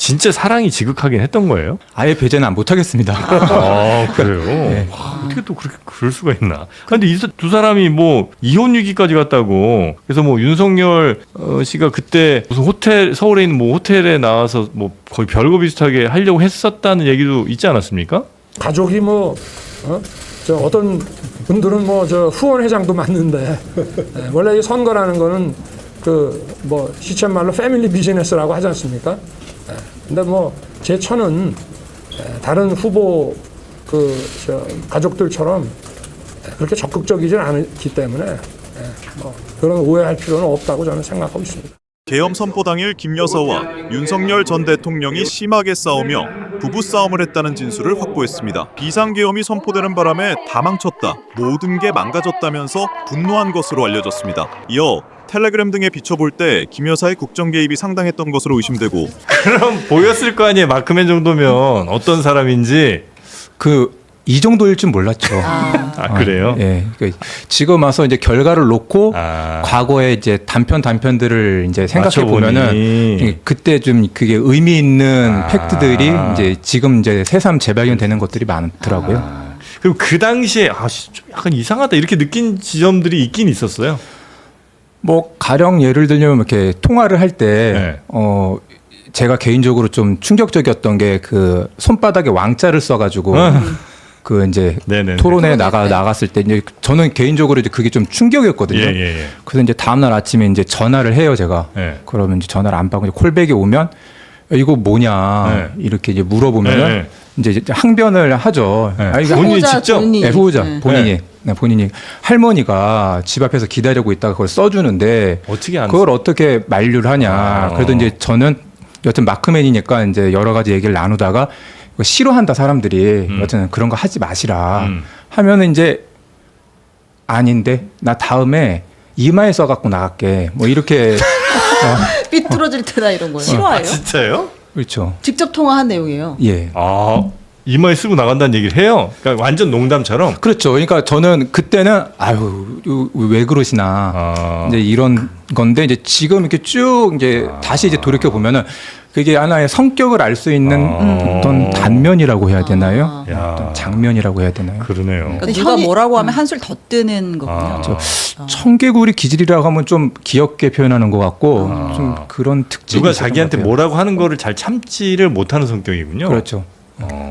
진짜 사랑이 지극하긴 했던 거예요? 아예 배제는 못하겠습니다. 아, 그래요? 네. 와, 어떻게 또 그렇게 그럴 수가 있나? 근데 이 두 사람이 뭐 이혼 위기까지 갔다고. 그래서 뭐 윤석열 씨가 그때 무슨 호텔 서울에 있는 뭐 호텔에 나와서 뭐 거의 별거 비슷하게 하려고 했었다는 얘기도 있지 않았습니까? 가족이 뭐 저 어떤 분들은 뭐 저 후원 회장도 맞는데 원래 이 선거라는 거는 그 뭐 시체 말로 패밀리 비즈니스라고 하지 않습니까? 근데 뭐 제 처는 다른 후보 그 저 가족들처럼 그렇게 적극적이진 않기 때문에 뭐 그런 오해할 필요는 없다고 저는 생각하고 있습니다. 계엄 선포 당일 김 여사와 윤석열 전 대통령이 심하게 싸우며 부부싸움을 했다는 진술을 확보했습니다. 비상계엄이 선포되는 바람에 다 망쳤다, 모든 게 망가졌다면서 분노한 것으로 알려졌습니다. 이어 텔레그램 등에 비춰볼 때 김 여사의 국정 개입이 상당했던 것으로 의심되고 그럼 보였을 거 아니에요. 마크맨 정도면 어떤 사람인지. 이 정도일 줄 몰랐죠. 그래요? 예. 그러니까 지금 와서 이제 결과를 놓고 아. 과거의 이제 단편들을 이제 생각해 맞춰보니. 보면은 그때 좀 그게 의미 있는 팩트들이 이제 지금 이제 새삼 재발견되는 것들이 많더라고요. 그리고 그 당시에 좀 약간 이상하다 이렇게 느낀 지점들이 있긴 있었어요. 뭐 가령 예를 들면 이렇게 통화를 할 때 네. 제가 개인적으로 좀 충격적이었던 게 그 손바닥에 왕자를 써가지고 그 이제 네네네. 토론회 나갔을 때 이제 저는 개인적으로 이제 그게 좀 충격이었거든요. 예. 그래서 이제 다음날 아침에 이제 전화를 해요, 제가. 예. 그러면 이제 전화를 안 받고 이제 콜백이 오면 이거 뭐냐 이렇게 이제 물어보면은 이제 항변을 하죠. 네. 아, 이거 본인이 직접? 네, 후보자 네. 본인이 네, 본인이 할머니가 집 앞에서 기다리고 있다가 그걸 써주는데 어떻게 안 그걸 어떻게 만류를 하냐. 그래도 이제 저는 여튼 마크맨이니까 이제 여러 가지 얘기를 나누다가 이거 싫어한다 사람들이 여튼 그런 거 하지 마시라 하면은 이제 아닌데 나 다음에 이마에 써갖고 나갈게 뭐 이렇게 삐뚤어질 때나 이런 거요. 싫어해요? 진짜요? 그렇죠. 직접 통화한 내용이에요. 예. 이마에 쓰고 나간다는 얘기를 해요. 그러니까 완전 농담처럼. 그렇죠. 그러니까 저는 그때는 아유 왜 그러시나 이제 이런 건데 이제 지금 이렇게 쭉 이제 다시 이제 돌이켜 보면은 그게 하나의 성격을 알 수 있는 어떤 단면이라고 해야 되나요? 어떤 장면이라고 해야 되나요? 그러네요. 근데 누가 현이- 뭐라고 하면 한술 더 뜨는 거군요. 청개구리 기질이라고 하면 좀 귀엽게 표현하는 것 같고 좀 그런 특징이 누가 있었던 것 자기한테 같아요. 뭐라고 하는 거를 잘 참지를 못하는 성격이군요. 그렇죠.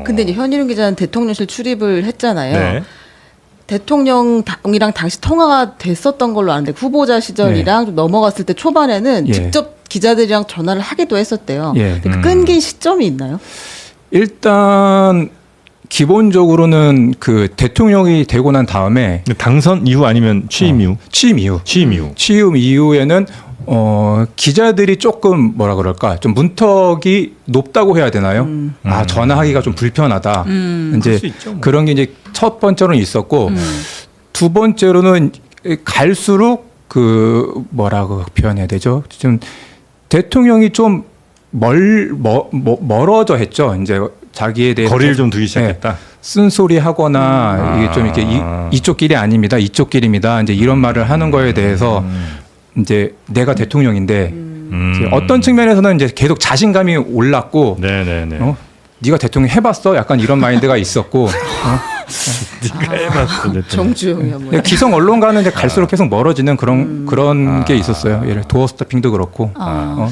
근데 이제 현일용 기자는 대통령실 출입을 했잖아요. 네. 대통령이랑 당시 통화가 됐었던 걸로 아는데 후보자 시절이랑 좀 넘어갔을 때 초반에는 예. 직접 기자들이랑 전화를 하기도 했었대요. 예. 근데 그 끊긴 시점이 있나요? 일단 기본적으로는 그 대통령이 되고 난 다음에 당선 이후 아니면 취임 이후? 취임 이후 취임 이후에는 기자들이 조금 뭐라 그럴까 좀 문턱이 높다고 해야 되나요? 전화하기가 좀 불편하다. 그럴 이제 수 있죠, 뭐. 그런 게 이제 첫 번째로는 있었고 두 번째로는 갈수록 그 뭐라고 표현해야 되죠? 좀 대통령이 좀 멀어져 했죠. 이제 자기에 대해 거리를 좀 두기 시작했다. 쓴소리 하거나 이게 좀 이렇게 이쪽 길이 아닙니다. 이쪽 길입니다. 이제 이런 말을 하는 거에 대해서 이제 내가 대통령인데 이제 어떤 측면에서는 이제 계속 자신감이 올랐고 네네네. 네가 대통령 해봤어? 약간 이런 마인드가 있었고 네가 해봤어. 대통령. 정주영이야 뭐야. 기성 언론과는 이제 갈수록 계속 멀어지는 그런 게 있었어요. 예를 도어 스타핑도 그렇고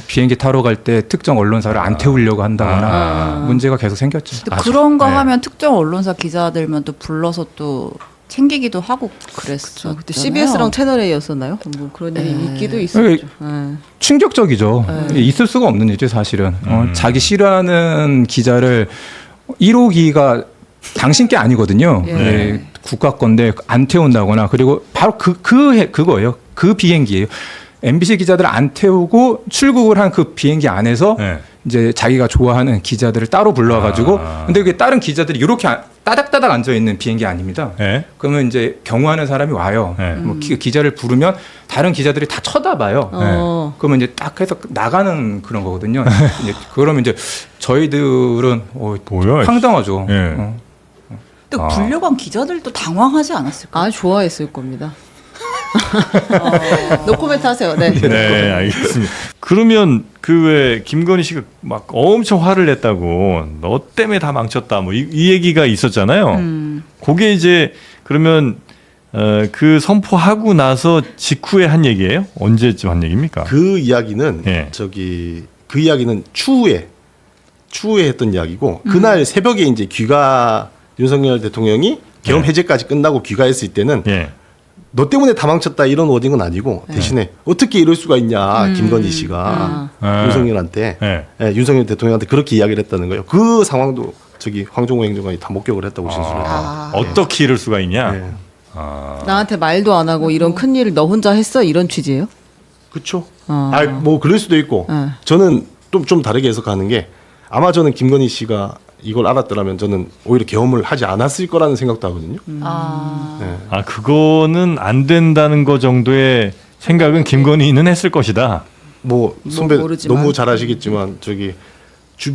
비행기 타러 갈 때 특정 언론사를 안 태우려고 한다거나 문제가 계속 생겼죠. 또 그런 거 네. 하면 특정 언론사 기자들만 또 불러서 또 챙기기도 하고 그랬어. 그때 CBS랑 채널 A였었나요? 뭐 그런 일이 있기도 있었죠. 그러니까 네. 충격적이죠. 있을 수가 없는 일이죠, 사실은. 자기 싫어하는 기자를 1호기가 당신 게 아니거든요. 예. 예, 국가 건데 안 태운다거나 그리고 바로 그거예요. 그 비행기예요. MBC 기자들 안 태우고 출국을 한 그 비행기 안에서 네. 이제 자기가 좋아하는 기자들을 따로 불러가지고 근데 그게 다른 기자들이 이렇게 따닥따닥 앉아 있는 비행기 아닙니다. 네. 그러면 이제 경호하는 사람이 와요. 네. 뭐 기자를 부르면 다른 기자들이 다 쳐다봐요. 그러면 이제 딱 해서 나가는 그런 거거든요. 이제 그러면 이제 저희들은 뭐야? 황당하죠. 예. 또 불려간 기자들도 당황하지 않았을까? 좋아했을 겁니다. 노코멘트 하세요. 네. 네, 알겠습니다. 그러면 그 왜 김건희 씨가 막 엄청 화를 냈다고 너 때문에 다 망쳤다 뭐 이 얘기가 있었잖아요. 그게 이제 그러면 그 선포하고 나서 직후에 한 얘기예요? 언제쯤 한 얘기입니까? 그 이야기는 예. 그 이야기는 추후에 했던 이야기고 그날 새벽에 이제 윤석열 대통령이 계엄 예. 해제까지 끝나고 귀가했을 때는 예. 너 때문에 다 망쳤다 이런 워딩은 아니고 대신에 어떻게 이럴 수가 있냐 김건희 씨가 윤석열한테 예. 윤석열 대통령한테 그렇게 이야기를 했다는 거예요. 그 상황도 황종호 행정관이 다 목격을 했다고 진술을 했다. 어떻게 이럴 수가 있냐? 예. 나한테 말도 안 하고 이런 큰 일을 너 혼자 했어 이런 취지예요? 그렇죠. 뭐 그럴 수도 있고 저는 좀 다르게 해석하는 게 아마 저는 김건희 씨가 이걸 알았더라면 저는 오히려 계엄을 하지 않았을 거라는 생각도 하거든요. 네. 그거는 안 된다는 거 정도의 생각은 김건희는 했을 것이다. 뭐 선배 모르지만. 너무 잘 아시겠지만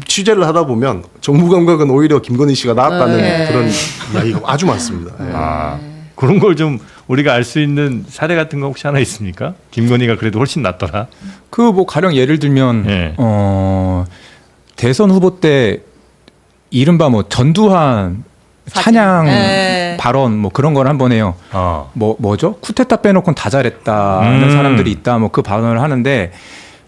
취재를 하다 보면 정부 감각은 오히려 김건희 씨가 나았다는 네. 그런 이야기가 아주 많습니다. 그런 걸 좀 우리가 알 수 있는 사례 같은 거 혹시 하나 있습니까? 김건희가 그래도 훨씬 낫더라. 그 뭐 가령 예를 들면 예. 대선 후보 때 이른바 뭐 전두환 찬양 예. 발언 뭐 그런 걸 한번 해요. 뭐죠? 쿠데타 빼놓고는 다 잘했다는 사람들이 있다. 뭐 그 발언을 하는데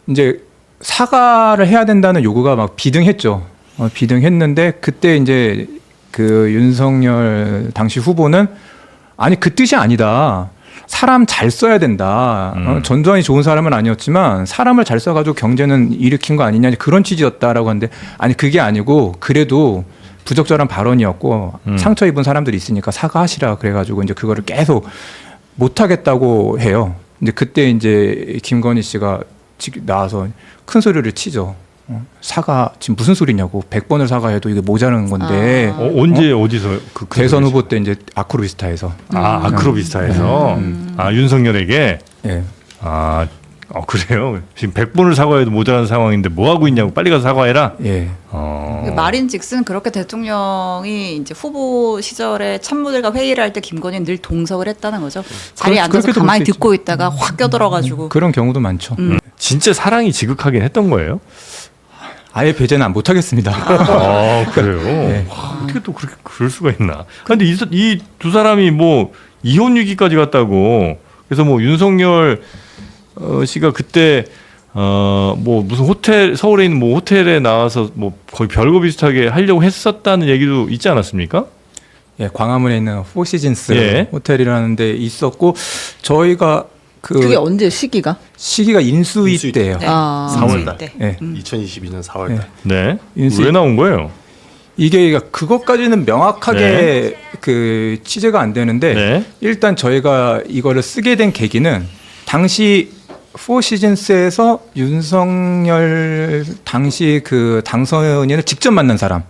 이제 사과를 해야 된다는 요구가 막 비등했죠. 비등했는데 그때 이제 그 윤석열 당시 후보는 아니 그 뜻이 아니다. 사람 잘 써야 된다. 전두환이 좋은 사람은 아니었지만 사람을 잘 써가지고 경제는 일으킨 거 아니냐 그런 취지였다라고 하는데 아니 그게 아니고 그래도 부적절한 발언이었고 상처 입은 사람들이 있으니까 사과하시라 그래가지고 이제 그거를 계속 못하겠다고 해요. 근데 그때 이제 김건희 씨가 나와서 큰 소리를 치죠. 사과 지금 무슨 소리냐고 100번을 사과해도 이게 모자라는 건데 언제 어디서 그 대선 후보 때 이제 아크로비스타에서 아크로비스타에서 윤석열에게 예. 그래요. 지금 100번을 사과해도 모자란 상황인데 뭐 하고 있냐고 빨리 가서 사과해라. 예. 말인즉슨 그렇게 대통령이 이제 후보 시절에 참모들과 회의를 할 때 김건희는 늘 동석을 했다는 거죠. 자리에 앉아서 그렇게도 가만히 볼수 듣고 있다가 확 껴들어가지고. 그런 경우도 많죠. 진짜 사랑이 지극하긴 했던 거예요? 아예 배제는 안 못하겠습니다. 그래요? 와, 어떻게 또 그렇게 그럴 수가 있나? 근데 이 두 사람이 뭐 이혼 위기까지 갔다고. 그래서 뭐 윤석열 씨가 그때 뭐 무슨 서울에 있는 뭐 호텔에 나와서 뭐 거의 별거 비슷하게 하려고 했었다는 얘기도 있지 않았습니까? 예, 광화문에 있는 포시즌스 예. 호텔이라는 데 있었고 저희가 그게 언제 시기가? 시기가 인수위 인수위 때예요. 네. 4월달. 때. 예. 2022년 4월달. 예. 네. 인수위- 왜 나온 거예요? 이게 그것까지는 명확하게 그 취재가 안 되는데 네. 일단 저희가 이거를 쓰게 된 계기는 당시 포시즌스에서 윤석열 당시 그 당선인을 직접 만난 사람.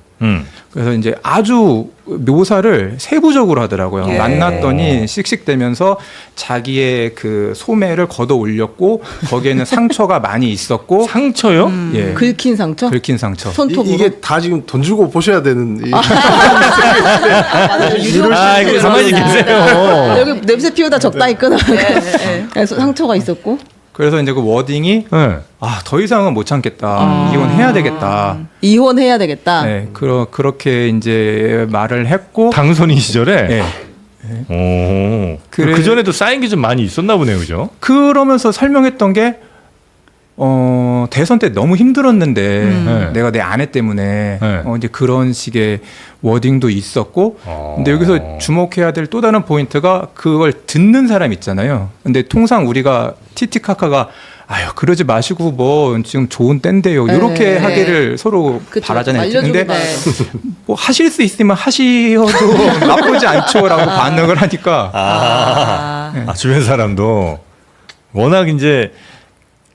그래서 이제 아주 묘사를 세부적으로 하더라고요. 예. 만났더니 씩씩대면서 자기의 그 소매를 걷어 올렸고 거기에는 상처가 많이 있었고 상처요? 예. 긁힌 상처? 긁힌 상처. 손톱으로? 이게 다 지금 돈 주고 보셔야 되는 이거 가만히 계세요. 여기 냄새 피우다 적당히 끊어. 그래서 상처가 있었고. 그래서 이제 그 워딩이 네. 더 이상은 못 참겠다. 이혼해야 되겠다. 이혼해야 되겠다. 네, 그렇게 이제 말을 했고 당선인 시절에. 네. 오. 그래- 그 전에도 쌓인 게 좀 많이 있었나 보네요, 그죠? 그러면서 설명했던 게 대선 때 너무 힘들었는데 네. 내가 내 아내 때문에 네. 이제 그런 식의 워딩도 있었고 근데 여기서 주목해야 될 또 다른 포인트가 그걸 듣는 사람 있잖아요. 근데 통상 우리가 티티카카가 아유 그러지 마시고 뭐 지금 좋은 때인데요 이렇게 네. 하기를 서로 그쵸. 바라잖아요. 알려주고 근데 봐요. 뭐 하실 수 있으면 하시어도 나쁘지 않죠라고 반응을 하니까 주변 사람도 워낙 이제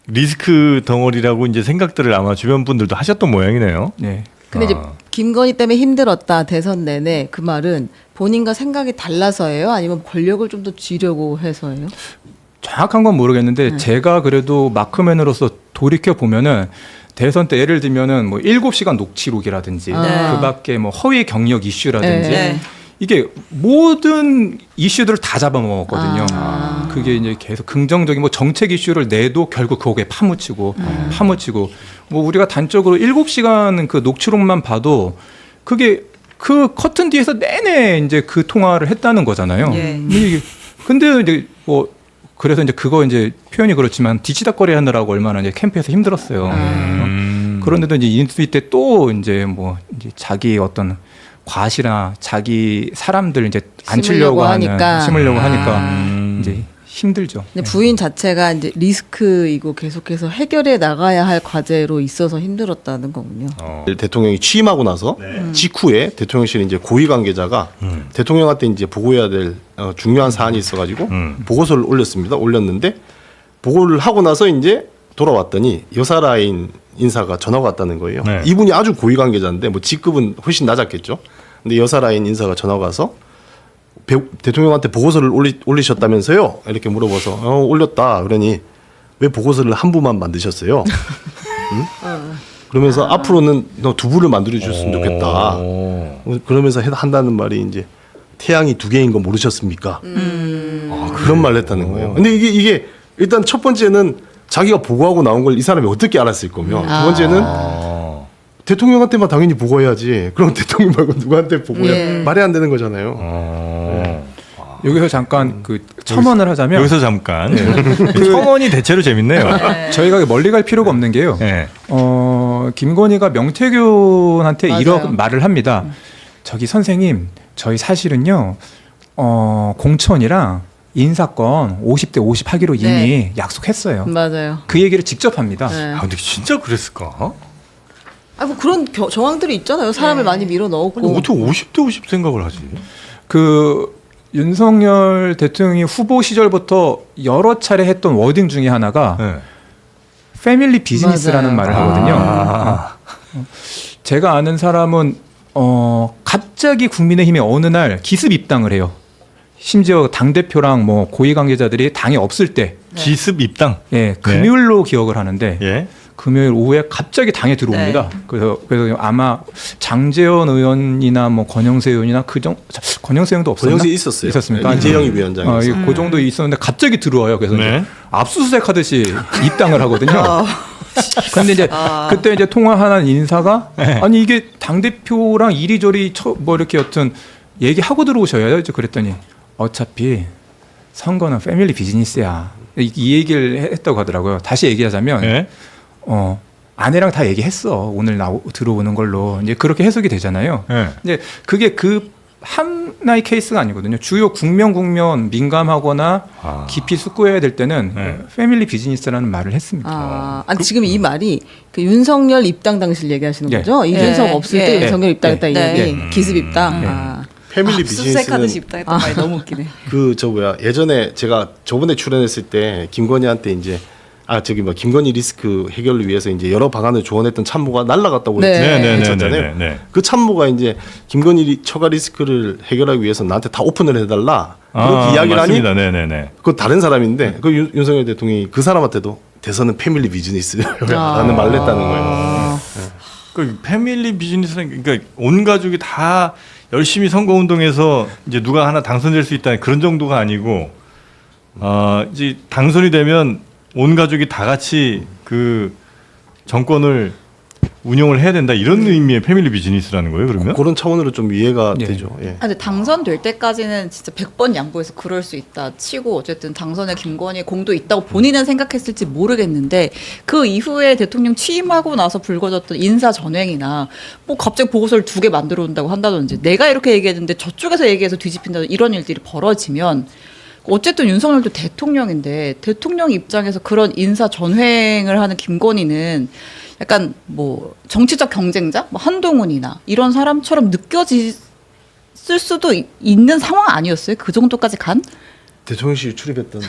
리스크 덩어리라고 이제 생각들을 아마 주변 분들도 하셨던 모양이네요. 네. 근데 이제 김건희 때문에 힘들었다 대선 내내 그 말은 본인과 생각이 달라서예요? 아니면 권력을 좀 더 쥐려고 해서예요? 정확한 건 모르겠는데 제가 그래도 마크맨으로서 돌이켜 보면은 대선 때 예를 들면은 뭐 7시간 녹취록이라든지 네. 그밖에 뭐 허위 경력 이슈라든지 네. 이게 모든 이슈들을 다 잡아먹었거든요. 그게 이제 계속 긍정적인 뭐 정책 이슈를 내도 결국 거기에 파묻히고 뭐 우리가 단적으로 7시간 그 녹취록만 봐도 그게 그 커튼 뒤에서 내내 이제 그 통화를 했다는 거잖아요. 예. 근데 이제 뭐 그래서 이제 그거 이제 표현이 그렇지만 뒤치다거리 하느라고 얼마나 이제 캠프에서 힘들었어요. 그런데도 이제 인수위 때 또 이제 뭐 이제 자기 어떤 과시나 자기 사람들 이제 앉히려고 심으려고 하니까 이제 힘들죠. 근데 부인 자체가 이제 리스크이고 계속해서 해결해 나가야 할 과제로 있어서 힘들었다는 거군요. 대통령이 취임하고 나서 직후에 대통령실에 이제 고위 관계자가 대통령한테 이제 보고해야 될 중요한 사안이 있어가지고 보고서를 올렸는데 보고를 하고 나서 이제 돌아왔더니 여사 라인 인사가 전화가 왔다는 거예요. 네. 이분이 아주 고위 관계자인데 뭐 직급은 훨씬 낮았겠죠. 근데 여사 라인 인사가 전화가 와서 대통령한테 보고서를 올리셨다면서요? 이렇게 물어봐서 올렸다. 그러니 왜 보고서를 한 부만 만드셨어요? 응? 그러면서 앞으로는 너 두 부를 만들어 주셨으면 좋겠다. 그러면서 한다는 말이 이제 태양이 두 개인 거 모르셨습니까? 그런 말을 했다는 거예요. 근데 이게 일단 첫 번째는 자기가 보고하고 나온 걸 이 사람이 어떻게 알았을 거며 두 번째는 대통령한테만 당연히 보고해야지. 그럼 대통령 말고 누구한테 보고해? 말이 안 되는 거잖아요. 여기서 잠깐 그 첨언을 하자면 여기서 잠깐 첨언이 대체로 재밌네요. 저희가 멀리 갈 필요가 없는 게요. 네. 김건희가 명태균한테 맞아요. 이런 말을 합니다. 저기 선생님, 저희 사실은요, 공천이랑 인사권 50대 50 하기로 이미 네. 약속했어요. 맞아요. 그 얘기를 직접 합니다. 네. 아, 근데 진짜 그랬을까? 뭐 그런 정황들이 있잖아요. 사람을 많이 밀어 아니, 넣었고. 어떻게 50대 50 생각을 하지? 그 윤석열 대통령이 후보 시절부터 여러 차례 했던 워딩 중에 하나가 네. 패밀리 비즈니스라는 맞아요. 말을 하거든요. 제가 아는 사람은 갑자기 국민의힘에 어느 날 기습 입당을 해요. 심지어 당대표랑 뭐 고위 관계자들이 당이 없을 때 기습 입당. 금요일로 기억을 하는데 예. 금요일 오후에 갑자기 당에 들어옵니다. 그래서 아마 장재원 의원이나 뭐 권영세 의원이나 권영세 의원도 없었나? 권영세 있었어요. 있었습니까? 이재영이 위원장이 그 정도 있었는데 갑자기 들어와요. 그래서 네. 이제 압수수색 하듯이 입당을 하거든요. 그런데 이제 그때 이제 통화하는 인사가 아니 이게 당 대표랑 이리저리 뭐 이렇게 여튼 얘기하고 들어오셔야 이제 그랬더니 어차피 선거는 패밀리 비즈니스야. 이 얘기를 했다고 하더라고요. 다시 얘기하자면 예. 아내랑 다 얘기했어. 오늘 들어오는 걸로. 이제 그렇게 해석이 되잖아요. 예. 이제 그게 그 하나의 케이스가 아니거든요. 주요 국면 민감하거나 깊이 숙고해야 될 때는 패밀리 비즈니스라는 말을 했습니다. 지금 이 말이 그 윤석열 입당 당시를 얘기하시는 예. 거죠? 이준석 없을 때 윤석열 입당했다 이 네. 얘기. 기습 입당. 패밀리 압수수색하듯이 비즈니스는 입당했던 말이 너무 웃기네. 예전에 제가 저번에 출연했을 때 김건희한테 이제 김건희 리스크 해결을 위해서 이제 여러 방안을 조언했던 참모가 날라갔다고 했잖아요. 네. 그 참모가 이제 김건희 처가 리스크를 해결하기 위해서 나한테 다 오픈을 해달라 그렇게 이야기를 하니 맞습니다. 네네네. 그 다른 사람인데 그 윤석열 대통령이 그 사람한테도 대선은 패밀리 비즈니스라는 말을 했다는 거예요. 그 패밀리 비즈니스는 그러니까 온 가족이 다 열심히 선거 운동해서 이제 누가 하나 당선될 수 있다는 그런 정도가 아니고 이제 당선이 되면 온 가족이 다 같이 그 정권을 운영을 해야 된다 이런 의미의 패밀리 비즈니스라는 거예요. 그러면 그런 차원으로 좀 이해가 되죠. 예. 근데 당선될 때까지는 진짜 100번 양보해서 그럴 수 있다 치고 어쨌든 당선에 김건희의 공도 있다고 본인은 생각했을지 모르겠는데 그 이후에 대통령 취임하고 나서 불거졌던 인사 전횡이나 뭐 갑자기 보고서를 2개 만들어 온다고 한다든지 내가 이렇게 얘기했는데 저쪽에서 얘기해서 뒤집힌다든지 이런 일들이 벌어지면 어쨌든 윤석열도 대통령인데 대통령 입장에서 그런 인사 전횡을 하는 김건희는 약간 뭐 정치적 경쟁자, 뭐 한동훈이나 이런 사람처럼 느껴질 수도 있는 상황 아니었어요? 그 정도까지 간? 대통령실 출입했던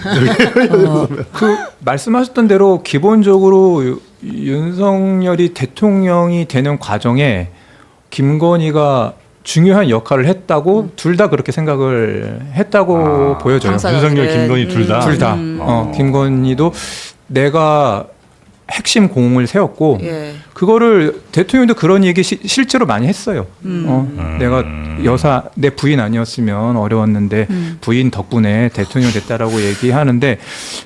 그 말씀하셨던 대로 기본적으로 윤석열이 대통령이 되는 과정에 김건희가 중요한 역할을 했다고 둘 다 그렇게 생각을 했다고 보여져요. 윤석열, 김건희 둘 다. 김건희도 내가 핵심 공을 세웠고 예. 그거를 대통령도 그런 얘기 실제로 많이 했어요. 내가 내 부인 아니었으면 어려웠는데 부인 덕분에 대통령 됐다라고 얘기하는데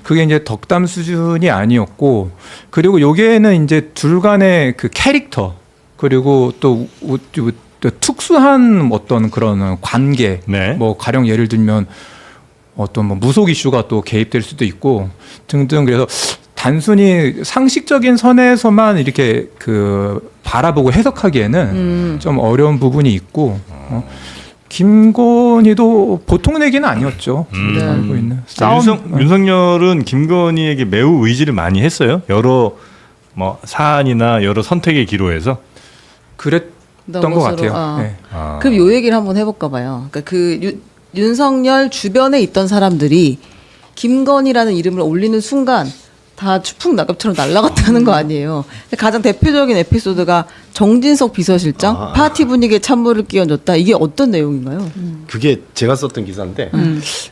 그게 이제 덕담 수준이 아니었고 그리고 여기에는 이제 둘 간의 그 캐릭터 그리고 또 특수한 어떤 그런 관계 네. 뭐 가령 예를 들면 어떤 뭐 무속 이슈가 또 개입될 수도 있고 등등 그래서 단순히 상식적인 선에서만 이렇게 그 바라보고 해석하기에는 좀 어려운 부분이 있고 김건희도 보통 얘기는 아니었죠. 네. 알고 있는 윤석열은 김건희에게 매우 의지를 많이 했어요. 여러 뭐 사안이나 여러 선택의 기로에서. 그랬던 것 같아요. 네. 그럼 요 얘기를 한번 해볼까 봐요. 그러니까 그 윤석열 주변에 있던 사람들이 김건희라는 이름을 올리는 순간 다 추풍 낙엽처럼 날아갔다는 거 아니에요. 가장 대표적인 에피소드가 정진석 비서실장 파티 분위기에 찬물을 끼얹었다. 이게 어떤 내용인가요? 그게 제가 썼던 기사인데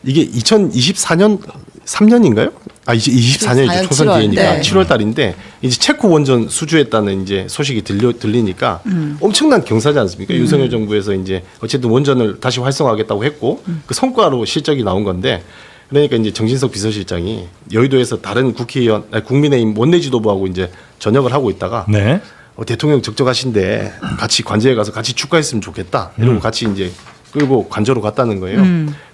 이게 2024년 3년인가요? 아 이제 24년 이제 초선 7월. 기회니까 네. 7월 달인데 이제 체코 원전 수주했다는 이제 소식이 들리니까 엄청난 경사지 않습니까? 윤석열 정부에서 이제 어쨌든 원전을 다시 활성화하겠다고 했고 그 성과로 실적이 나온 건데 그러니까 이제 정진석 비서실장이 여의도에서 다른 국회의원, 국민의힘 원내 지도부하고 이제 저녁을 하고 있다가 네. 대통령 적적하신데 같이 관저에 가서 같이 축하했으면 좋겠다. 이러고 같이 이제 끌고 관저로 갔다는 거예요.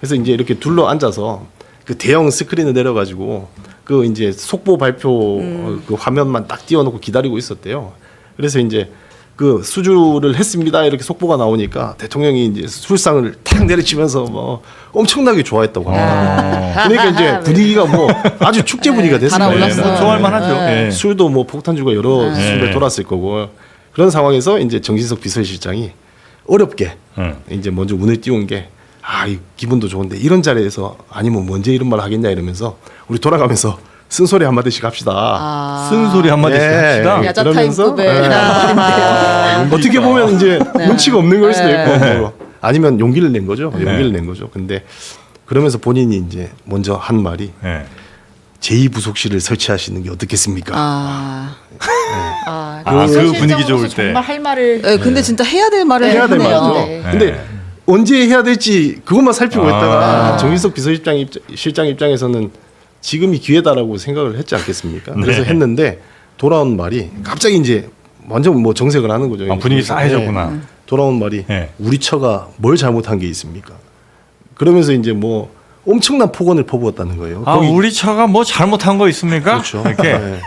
그래서 이제 이렇게 둘러 앉아서 그 대형 스크린을 내려가지고 그 이제 속보 발표 그 화면만 딱 띄워놓고 기다리고 있었대요. 그래서 이제 그 수주를 했습니다 이렇게 속보가 나오니까 대통령이 이제 술상을 탁 내리치면서 뭐 엄청나게 좋아했다고 합니다. 그러니까 이제 분위기가 뭐 아주 축제 분위기가 됐을 거예요. 달아올랐어요. 뭐 좋아할 만하죠. 네. 예. 술도 뭐 폭탄주가 여러 네. 술에 돌았을 거고 그런 상황에서 이제 정진석 비서실장이 어렵게 이제 먼저 운을 띄운 게 이 기분도 좋은데 이런 자리에서 아니면 언제 이런 말 하겠냐 이러면서 우리 돌아가면서 쓴소리 한마디씩 합시다. 쓴소리 한마디씩 합시다. 야자 그러면서 타임급의 어떻게 보면 이제 눈치가 없는 걸 수도 있고 뭐 아니면 용기를 낸 거죠. 용기를 낸 거죠. 근데 그러면서 본인이 이제 먼저 한 말이 네. 제2부속실을 설치하시는 게 어떻겠습니까? 그 분위기 좋을 때. 정말 할 말을 네, 근데 진짜 해야 될 말을 해야 될 했네요. 말이죠. 네. 근데 언제 해야 될지 그것만 살피고 있다가 정진석 비서실장 입장에서는 지금이 기회다라고 생각을 했지 않겠습니까? 그래서 네. 했는데 돌아온 말이 갑자기 이제 완전 뭐 정색을 하는 거죠. 분위기 싸해졌구나. 돌아온 말이 네. 우리 처가 뭘 잘못한 게 있습니까? 그러면서 이제 뭐 엄청난 폭언을 퍼부었다는 거예요. 거기 우리 처가 뭐 잘못한 거 있습니까? 그렇죠. 이렇게. 네.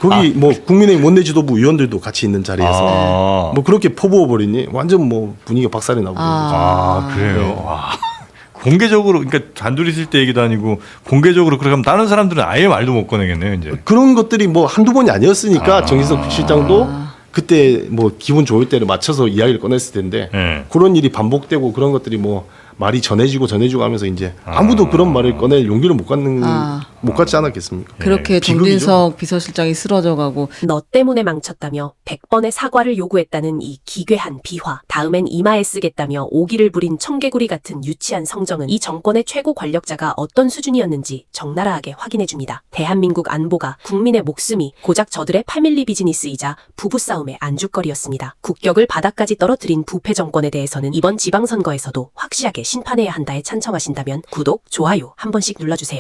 거기 뭐 국민의힘 원내 지도부 위원들도 같이 있는 자리에서 뭐 그렇게 퍼부어 버리니 완전 뭐 분위기가 박살이 나고 그래요. 와. 공개적으로 그러니까 단둘이 있을 때 얘기도 아니고 공개적으로 그러면 다른 사람들은 아예 말도 못 꺼내겠네요, 이제. 그런 것들이 뭐 한두 번이 아니었으니까 정진석 실장도 그때 뭐 기분 좋을 때를 맞춰서 이야기를 꺼냈을 텐데 네. 그런 일이 반복되고 그런 것들이 뭐 말이 전해지고 하면서 이제 아무도 그런 말을 꺼낼 용기를 못 갖지 않았겠습니까? 그렇게 비극이죠. 정진석 비서실장이 쓰러져가고 너 때문에 망쳤다며 100번의 사과를 요구했다는 이 기괴한 비화. 다음엔 이마에 쓰겠다며 오기를 부린 청개구리 같은 유치한 성정은 이 정권의 최고 권력자가 어떤 수준이었는지 적나라하게 확인해줍니다. 대한민국 안보가 국민의 목숨이 고작 저들의 패밀리 비즈니스이자 부부싸움의 안주거리였습니다. 국격을 바닥까지 떨어뜨린 부패 정권에 대해서는 이번 지방선거에서도 확실하게 심판해야 한다에 찬성하신다면 구독, 좋아요 한 번씩 눌러주세요.